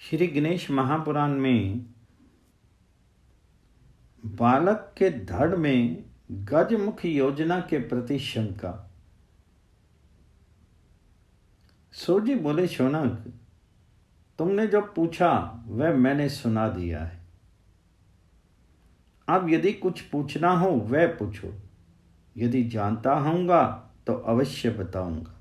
श्री गणेश महापुराण में बालक के धड़ में गजमुख योजना के प्रति शंका। सो जी बोले, शौनक, तुमने जो पूछा वह मैंने सुना दिया है। अब यदि कुछ पूछना हो वह पूछो, यदि जानता होऊंगा तो अवश्य बताऊंगा।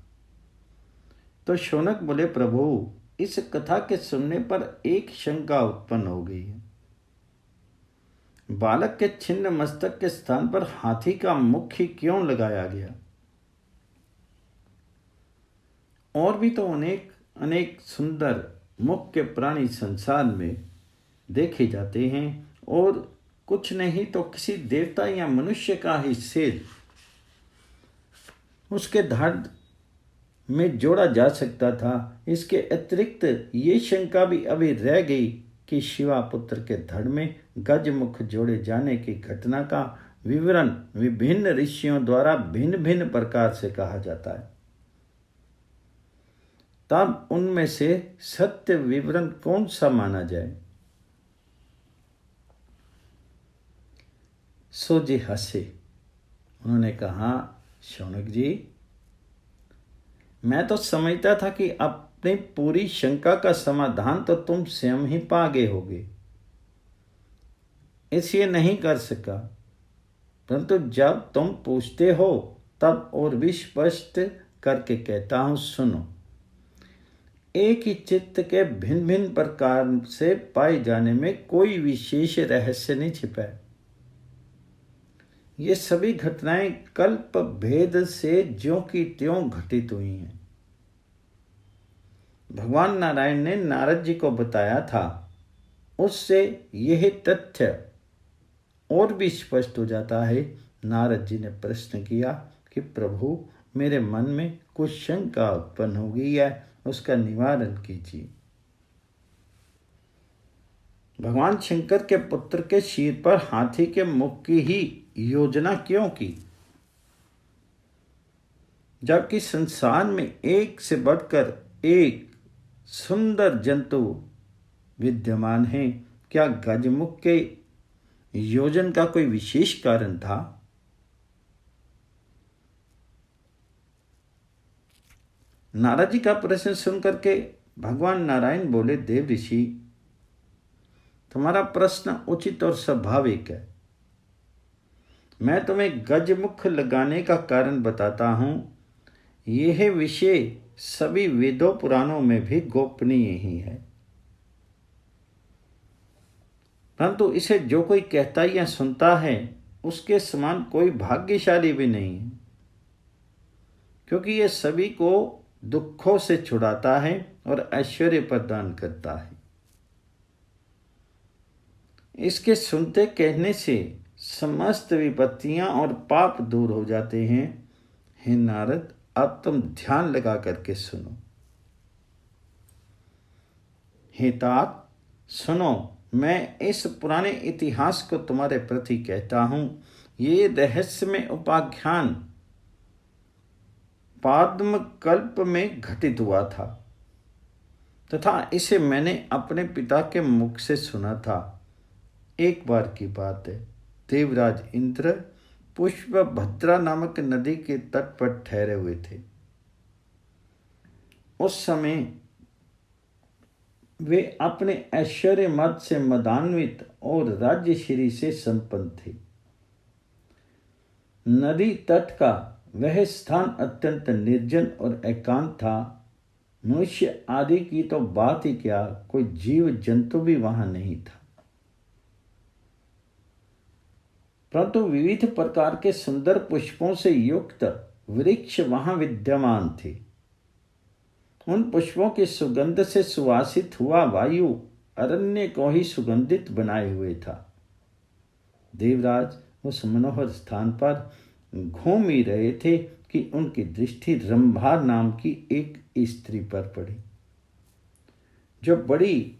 तो शौनक बोले, प्रभु, इस कथा के सुनने पर एक शंका उत्पन्न हो गई है। बालक के छिन्न मस्तक के स्थान पर हाथी का मुख ही क्यों लगाया गया? और भी तो अनेक अनेक सुंदर मुख के प्राणी संसार में देखे जाते हैं, और कुछ नहीं तो किसी देवता या मनुष्य का ही सिर उसके धड़ में जोड़ा जा सकता था। इसके अतिरिक्त ये शंका भी अभी रह गई कि शिवा पुत्र के धड़ में गजमुख जोड़े जाने की घटना का विवरण विभिन्न ऋषियों द्वारा भिन्न भिन्न प्रकार से कहा जाता है। तब उनमें से सत्य विवरण कौन सा माना जाए? सो जी हंसे। उन्होंने कहा, शौनक जी, मैं तो समझता था कि अपनी पूरी शंका का समाधान तो तुम स्वयं ही पा गए होगे, इसलिए नहीं कर सका। परंतु जब तुम पूछते हो तब और भी स्पष्ट करके कहता हूं, सुनो। एक ही चित्त के भिन्न भिन्न प्रकार से पाए जाने में कोई विशेष रहस्य नहीं छिपा है। ये सभी घटनाएं कल्प भेद से ज्यों की त्यों घटित हुई हैं। भगवान नारायण ने नारद जी को बताया था, उससे यह तथ्य और भी स्पष्ट हो जाता है। नारद जी ने प्रश्न किया कि प्रभु, मेरे मन में कुछ शंका उत्पन्न हो गई है, उसका निवारण कीजिए। भगवान शंकर के पुत्र के सिर पर हाथी के मुख की ही योजना क्यों की, जबकि संसार में एक से बढ़कर एक सुंदर जंतु विद्यमान है? क्या गजमुख के योजन का कोई विशेष कारण था? नारद जी का प्रश्न सुनकर के भगवान नारायण बोले, देव ऋषि, तुम्हारा प्रश्न उचित और स्वाभाविक है। मैं तुम्हें गजमुख लगाने का कारण बताता हूं। यह विषय सभी वेदों पुराणों में भी गोपनीय ही है, परंतु इसे जो कोई कहता या सुनता है उसके समान कोई भाग्यशाली भी नहीं है, क्योंकि यह सभी को दुखों से छुड़ाता है और ऐश्वर्य प्रदान करता है। इसके सुनते कहने से समस्त विपत्तियां और पाप दूर हो जाते हैं। हे नारद, अब तुम ध्यान लगा करके सुनो। हे तात, सुनो, मैं इस पुराने इतिहास को तुम्हारे प्रति कहता हूं। ये रहस्यमय उपाख्यान पाद्म कल्प में घटित हुआ था, तथा इसे मैंने अपने पिता के मुख से सुना था। एक बार की बात है, देवराज इंद्र पुष्पभद्रा नामक नदी के तट पर ठहरे हुए थे। उस समय वे अपने ऐश्वर्य मद से मदान्वित और राज्यश्री से संपन्न थे। नदी तट का वह स्थान अत्यंत निर्जन और एकांत था। मनुष्य आदि की तो बात ही क्या, कोई जीव जंतु भी वहां नहीं था। परंतु विविध प्रकार के सुंदर पुष्पों से युक्त वृक्ष वहां विद्यमान थे। उन पुष्पों की सुगंध से सुवासित हुआ वायु अरण्य को ही सुगंधित बनाए हुए था। देवराज उस मनोहर स्थान पर घूम ही रहे थे कि उनकी दृष्टि रंभा नाम की एक स्त्री पर पड़ी, जो बड़ी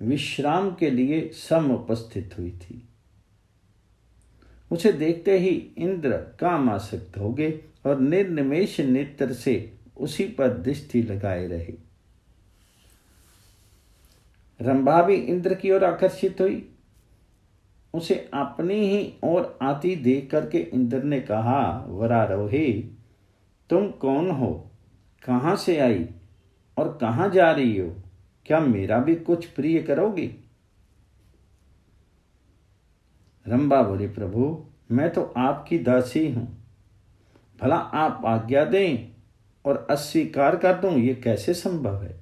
विश्राम के लिए समुपस्थित हुई थी। उसे देखते ही इंद्र कामासक्त हो गए और निर्निमेष नेत्र से उसी पर दृष्टि लगाए रहे। रंभा भी इंद्र की ओर आकर्षित हुई। उसे अपनी ही ओर आती देख करके इंद्र ने कहा, वरारोही, तुम कौन हो, कहाँ से आई और कहाँ जा रही हो? क्या मेरा भी कुछ प्रिय करोगी? रंभा बोली, प्रभु मैं तो आपकी दासी हूं, भला आप आज्ञा दें और अस्वीकार कर दूं, ये कैसे संभव है?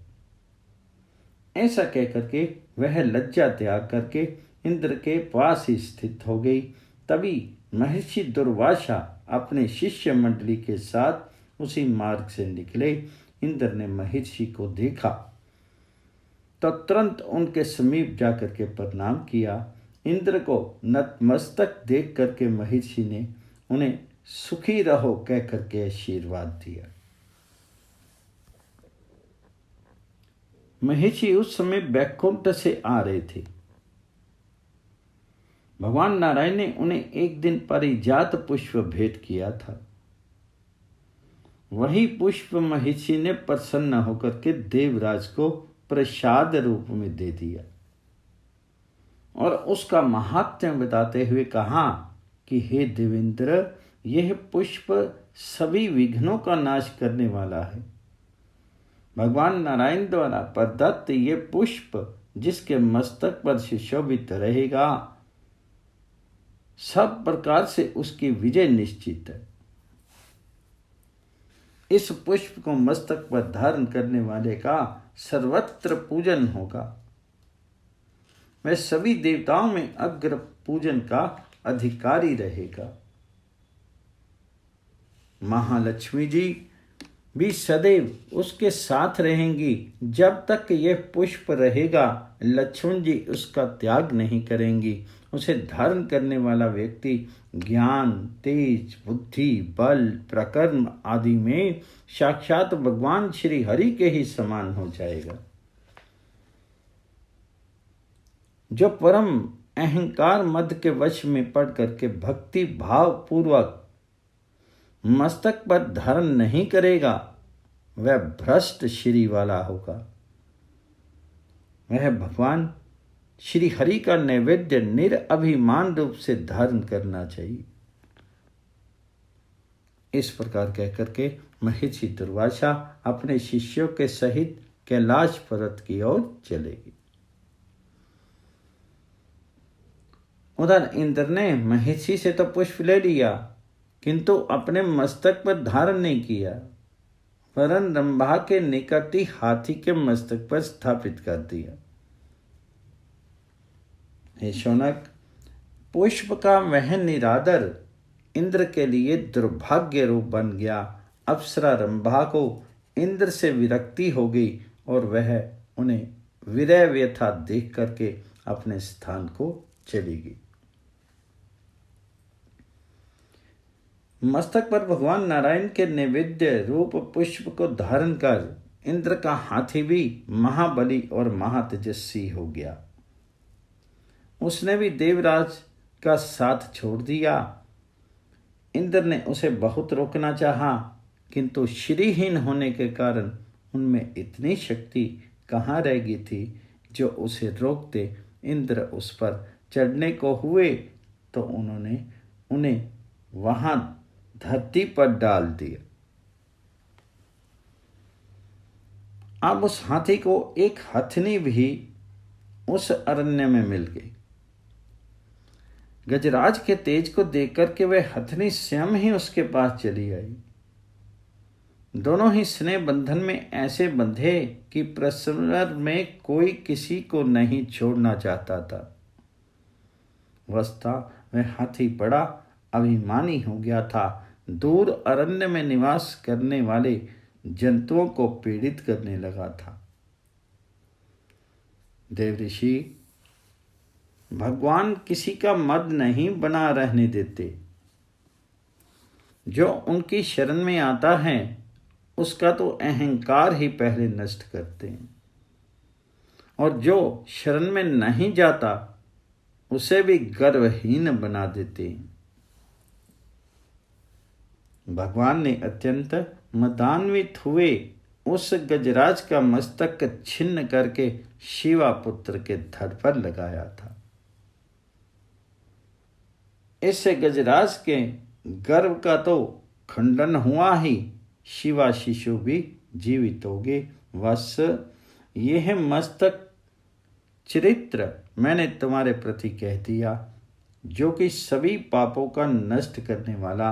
ऐसा कहकर के वह लज्जा त्याग करके इंद्र के पास ही स्थित हो गई। तभी महर्षि दुर्वासा अपने शिष्य मंडली के साथ उसी मार्ग से निकले। इंद्र ने महर्षि को देखा तो तुरंत उनके समीप जाकर के प्रणाम किया। इंद्र को नतमस्तक देख करके महर्षि ने उन्हें सुखी रहो कह करके आशीर्वाद दिया। महर्षि उस समय बैकुंठ से आ रहे थे। भगवान नारायण ने उन्हें एक दिन पारिजात पुष्प भेंट किया था। वही पुष्प महर्षि ने प्रसन्न होकर के देवराज को प्रसाद रूप में दे दिया और उसका महात्म्य बताते हुए कहा कि हे देवेंद्र, यह पुष्प सभी विघ्नों का नाश करने वाला है। भगवान नारायण द्वारा प्रदत्त ये पुष्प जिसके मस्तक पर सुशोभित रहेगा, सब प्रकार से उसकी विजय निश्चित है। इस पुष्प को मस्तक पर धारण करने वाले का सर्वत्र पूजन होगा। वह सभी देवताओं में अग्र पूजन का अधिकारी रहेगा। महालक्ष्मी जी भी सदैव उसके साथ रहेंगी। जब तक यह पुष्प रहेगा, लक्ष्मण जी उसका त्याग नहीं करेंगी। उसे धारण करने वाला व्यक्ति ज्ञान, तेज, बुद्धि, बल, प्रकर्म आदि में साक्षात भगवान श्री हरि के ही समान हो जाएगा। जो परम अहंकार मद के वश में पड़ करके भक्ति भाव पूर्वक मस्तक पर धारण नहीं करेगा, वह भ्रष्ट श्री वाला होगा। वह भगवान श्री हरि का नैवेद्य निरअभिमान रूप से धारण करना चाहिए। इस प्रकार कहकर के महर्षि दुर्वासा अपने शिष्यों के सहित कैलाश पर्वत की ओर चलेगी। उधर इंद्र ने महर्षि से तो पुष्प ले लिया, किंतु अपने मस्तक पर धारण नहीं किया, वरन रंभा के निकट ही हाथी के मस्तक पर स्थापित कर दिया। हे शौनक, पुष्प का वह निरादर इंद्र के लिए दुर्भाग्य रूप बन गया। अप्सरा रंभा को इंद्र से विरक्ति हो गई और वह उन्हें विरह व्यथा देख करके अपने स्थान को चली गई। मस्तक पर भगवान नारायण के नैवेद्य रूप पुष्प को धारण कर इंद्र का हाथी भी महाबली और महातेजस्वी हो गया। उसने भी देवराज का साथ छोड़ दिया। इंद्र ने उसे बहुत रोकना चाहा, किंतु श्रीहीन होने के कारण उनमें इतनी शक्ति कहाँ रह गई थी जो उसे रोकते। इंद्र उस पर चढ़ने को हुए तो उन्होंने उन्हें वहां धरती पर डाल दिया। अब उस हाथी को एक हथनी भी उस अरण्य में मिल गई। गजराज के तेज को देखकर के वह हथनी स्वयं ही उसके पास चली आई। दोनों ही स्नेह बंधन में ऐसे बंधे कि प्रसव में कोई किसी को नहीं छोड़ना चाहता था। वस्ता वह हाथी बड़ा अभिमानी हो गया था। दूर अरण्य में निवास करने वाले जंतुओं को पीड़ित करने लगा था। देवऋषि, भगवान किसी का मद नहीं बना रहने देते। जो उनकी शरण में आता है उसका तो अहंकार ही पहले नष्ट करते हैं, और जो शरण में नहीं जाता उसे भी गर्वहीन बना देते हैं। भगवान ने अत्यंत मदान्वित हुए उस गजराज का मस्तक छिन्न करके शिवा पुत्र के धड़ पर लगाया था। इससे गजराज के गर्भ का तो खंडन हुआ ही, शिवा शिशु भी जीवित होगी। वत्स, यह मस्तक चरित्र मैंने तुम्हारे प्रति कह दिया, जो कि सभी पापों का नष्ट करने वाला